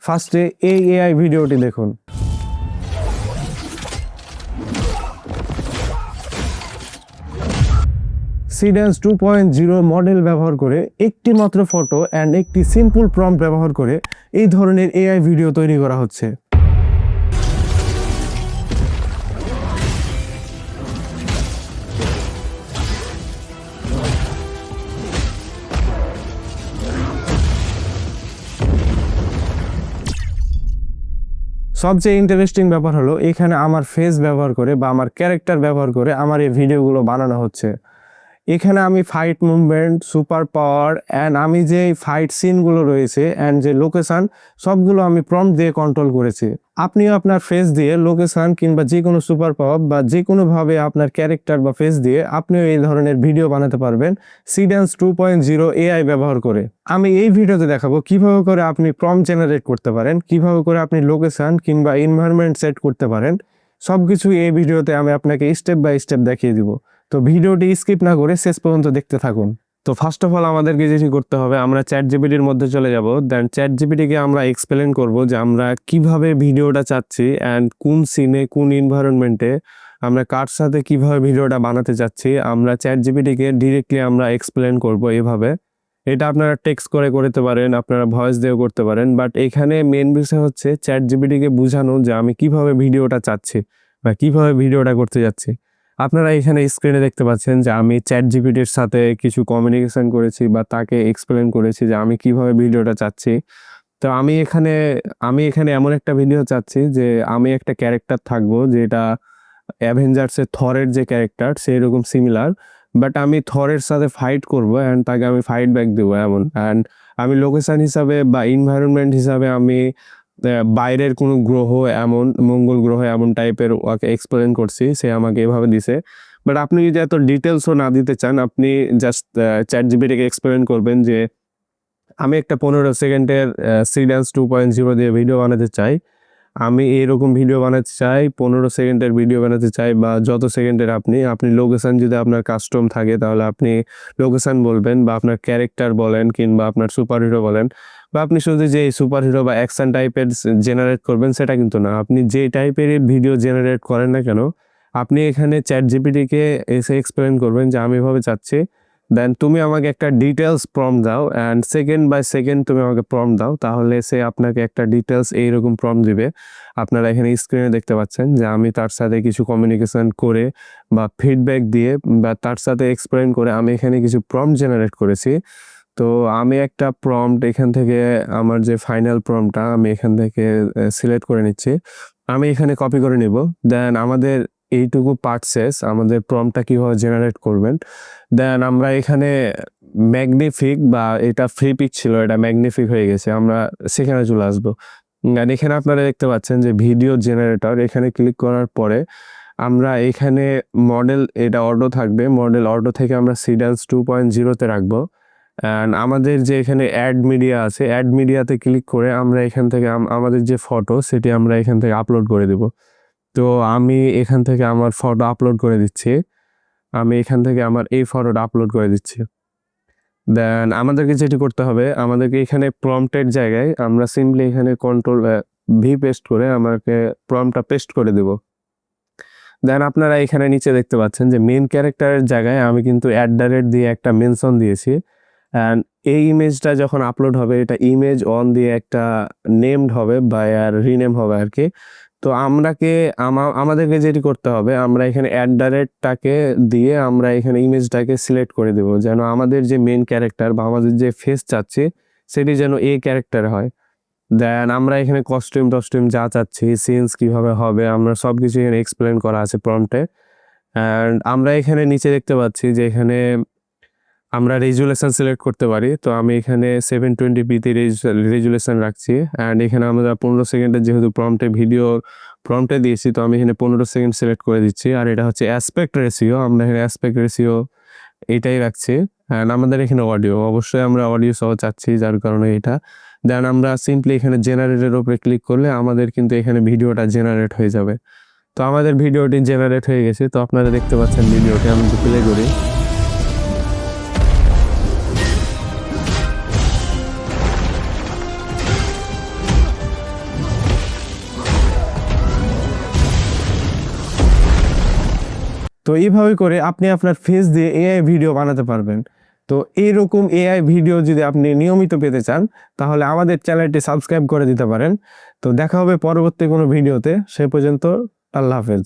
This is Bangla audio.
ফার্স্টে এই এআই ভিডিওটি দেখুন। সিডেন্স 2.0 মডেল ব্যবহার করে একটি মাত্র ফটো অ্যান্ড একটি সিম্পল প্রম্পট ব্যবহার করে এই ধরনের এআই ভিডিও তৈরি করা হচ্ছে। সবচেয়ে ইন্টারেস্টিং ব্যাপার হলো এখানে আমার ফেস ব্যবহার করে বা আমার ক্যারেক্টার ব্যবহার করে আমার এই ভিডিওগুলো বানানো হচ্ছে। এখানে আমি fight movement, super power and আমি যে ফাইট সিনগুলো রয়েছে অ্যান্ড যে লোকেশান সবগুলো আমি প্রম্পট দিয়ে কন্ট্রোল করেছি। আপনিও আপনার ফেস দিয়ে লোকেশান কিংবা যে কোনো সুপার পাওয়ার বা যে কোনোভাবে আপনার ক্যারেক্টার বা ফেস দিয়ে আপনিও এই ধরনের ভিডিও বানাতে পারবেন সিডেন্স 2.0 এআই ব্যবহার করে। আমি এই ভিডিওতে দেখাবো কিভাবে করে আপনি প্রম্পট জেনারেট করতে পারেন, কিভাবে করে আপনি লোকেশান কিংবা এনভায়রনমেন্ট সেট করতে পারেন। সব কিছু এই ভিডিওতে আমি আপনাকে স্টেপ বাই স্টেপ দেখিয়ে দিব। তো ভিডিওটি স্কিপ না করে শেষ পর্যন্ত দেখতে থাকুন। তো ফার্স্ট অফ অল আমাদেরকে যেটি করতে হবে, আমরা চ্যাট জিপিটির মধ্যে চলে যাব। দেন চ্যাট জিপিটিকে আমরা এক্সপ্লেন করব যে আমরা কিভাবে ভিডিওটা চাচ্ছি অ্যান্ড কোন সিনে কোন এনভায়রনমেন্টে আমরা কার সাথে কিভাবে ভিডিওটা বানাতে চাচ্ছি। আমরা চ্যাট জিপিটিকে ডিরেক্টলি আমরা এক্সপ্লেন করব এভাবে। এটা আপনারা টেক্সট করে করতে পারেন, আপনারা ভয়েস দিয়েও করতে পারেন, বাট এখানে মেন বিষয় হচ্ছে চ্যাট জিপিটিকে বোঝানো যে আমি কিভাবে ভিডিওটা চাচ্ছি বা কিভাবে ভিডিওটা করতে যাচ্ছি। আপনারা এখানে স্ক্রিনে দেখতে পাচ্ছেন যে আমি চ্যাট জিপিটির সাথে কিছু কমিউনিকেশন করেছি বা তাকে এক্সপ্লেন করেছি যে আমি কিভাবে ভিডিওটা চাচ্ছি। তো আমি এখানে এমন একটা ভিডিও চাচ্ছি যে আমি একটা ক্যারেক্টার থাকবো যেটা অ্যাভেঞ্জার্সের থরের যে ক্যারেক্টার সেই রকম সিমিলার, বাট আমি থরের সাথে ফাইট করব অ্যান্ড তাকে আমি ফাইট ব্যাক দেবো এমন। অ্যান্ড আমি লোকেশান হিসাবে বা এনভায়রনমেন্ট হিসাবে আমি বাইরের কোনো গ্রহ, এমন মঙ্গল গ্রহ এমন টাইপের ওকে এক্সপ্লেন করছি, সে আমাকে এভাবে দিছে। বাট আপনি যদি এত ডিটেলসও না দিতে চান, আপনি জাস্ট চ্যাট জিপিটিকে এক্সপ্লেন করবেন যে আমি একটা 15 সেকেন্ডের সিডেন্স 2.0 দিয়ে ভিডিও বানাতে চাই, আমি এরকম ভিডিও বানাতে চাই, 15 সেকেন্ডের ভিডিও বানাতে চাই বা যত সেকেন্ডের আপনি লোকেশান যদি আপনার কাস্টম থাকে তাহলে আপনি লোকেশান বলবেন বা আপনার ক্যারেক্টার বলেন কিংবা আপনার সুপার হিরো বলেন, বা আপনি শুধু যে সুপার হিরো বা অ্যাকশন টাইপের জেনারেট করবেন সেটা কিন্তু না। আপনি যে টাইপের ভিডিও জেনারেট করেন না কেন, আপনি এখানে চ্যাট জিপিটিকে এসে এক্সপ্লেন করবেন যে আমি এভাবে চাচ্ছি, দেন তুমি আমাকে একটা ডিটেলস প্রম্পট দাও অ্যান্ড সেকেন্ড বাই সেকেন্ড তুমি আমাকে প্রম্পট দাও, তাহলে সে আপনাকে একটা ডিটেলস এইরকম প্রম্পট দিবে। আপনারা এখানে স্ক্রিনে দেখতে পাচ্ছেন যে আমি তার সাথে কিছু কমিউনিকেশন করে বা ফিডব্যাক দিয়ে বা তার সাথে এক্সপ্লেন করে আমি এখানে কিছু প্রম্পট জেনারেট করেছি। তো আমি একটা প্রম্পট এখান থেকে, আমার যে ফাইনাল প্রম্পটটা আমি এখান থেকে সিলেক্ট করে নিচ্ছি, আমি এখানে কপি করে নিব। দেন আমাদের এইটুকু পার্ট শেষ, আমাদের প্রম্পটটা কীভাবে জেনারেট করবেন। দেন আমরা এখানে ম্যাগনিফিক বা এটা ফ্রি পিক ছিল, এটা ম্যাগনিফিক হয়ে গেছে, আমরা সেখানে চলে আসবো। এখানে আপনারা দেখতে পাচ্ছেন যে ভিডিও জেনারেটর, এখানে ক্লিক করার পরে আমরা এখানে মডেল, এটা অটো থাকবে, মডেল অটো থেকে আমরা সিডেন্স 2.0-তে রাখবো। অ্যান্ড আমাদের যে এখানে অ্যাড মিডিয়া আছে, অ্যাড মিডিয়াতে ক্লিক করে আমরা এখান থেকে আমাদের যে ফটো সেটি আমরা এখান থেকে আপলোড করে দেব। তো আমি এখান থেকে আমার ফটো আপলোড করে দিচ্ছি, আমি এখান থেকে আমার এই ফটোটা আপলোড করে দিচ্ছি। দেন আমাদেরকে যেটি করতে হবে, আমাদেরকে এখানে প্রম্পটের জায়গায় আমরা সিম্পলি এখানে কন্ট্রোল ভি পেস্ট করে আমাকে প্রম্পটটা পেস্ট করে দেব। দেন আপনারা এখানে নিচে দেখতে পাচ্ছেন যে মেন ক্যারেক্টারের জায়গায় আমি কিন্তু @ দিয়ে একটা মেনশন দিয়েছি। অ্যান্ড এই ইমেজটা যখন আপলোড হবে, এটা ইমেজ অন দিয়ে একটা নেমড হবে বা রিনেম হবে আর কি। তো আমাদেরকে যেটি করতে হবে, আমরা এখানে @টাকে দিয়ে আমরা এখানে ইমেজটাকে সিলেক্ট করে দেব, যেন আমাদের যে মেন ক্যারেক্টার বা আমাদের যে ফেস চাচ্ছি সেটি যেন এই ক্যারেক্টার হয়। দেন আমরা এখানে কস্টিউম যা চাচ্ছি, সিনস কীভাবে হবে, আমরা সব কিছু এখানে এক্সপ্লেন করা আছে প্রম্পটে। অ্যান্ড আমরা এখানে নিচে দেখতে পাচ্ছি যে এখানে আমরা রেজুলেশন সিলেক্ট করতে পারি। তো আমি এখানে 720p-তে রেজুলেশন রাখছি। অ্যান্ড এখানে আমরা 15 সেকেন্ডের যেহেতু প্রম্পটে দিয়েছি, তো আমি এখানে 15 সেকেন্ড সিলেক্ট করে দিচ্ছি। আর এটা হচ্ছে অ্যাসপেক্ট রেশিও, আমরা এখানে অ্যাসপেক্ট রেশিও এটাই রাখছি। অ্যান্ড আমাদের এখানে অডিও, অবশ্যই আমরা অডিও সহ চাচ্ছি, যার কারণে এটা। দেন আমরা সিম্পলি এখানে জেনারেটের উপরে ক্লিক করলে আমাদের কিন্তু এখানে ভিডিওটা জেনারেট হয়ে যাবে। তো আমাদের ভিডিওটি জেনারেট হয়ে গেছে। তো আপনারা দেখতে পাচ্ছেন ভিডিওটি, আমি প্লে করি। তো এইভাবে করে আপনি আপনার ফেস দিয়ে এআই ভিডিও বানাতে পারবেন। তো এইরকম এআই ভিডিও যদি আপনি নিয়মিত পেতে চান তাহলে আমাদের চ্যানেলটি সাবস্ক্রাইব করে দিতে পারেন। তো দেখা হবে পরবর্তী কোনো ভিডিওতে, সে পর্যন্ত আল্লাহ হাফেজ।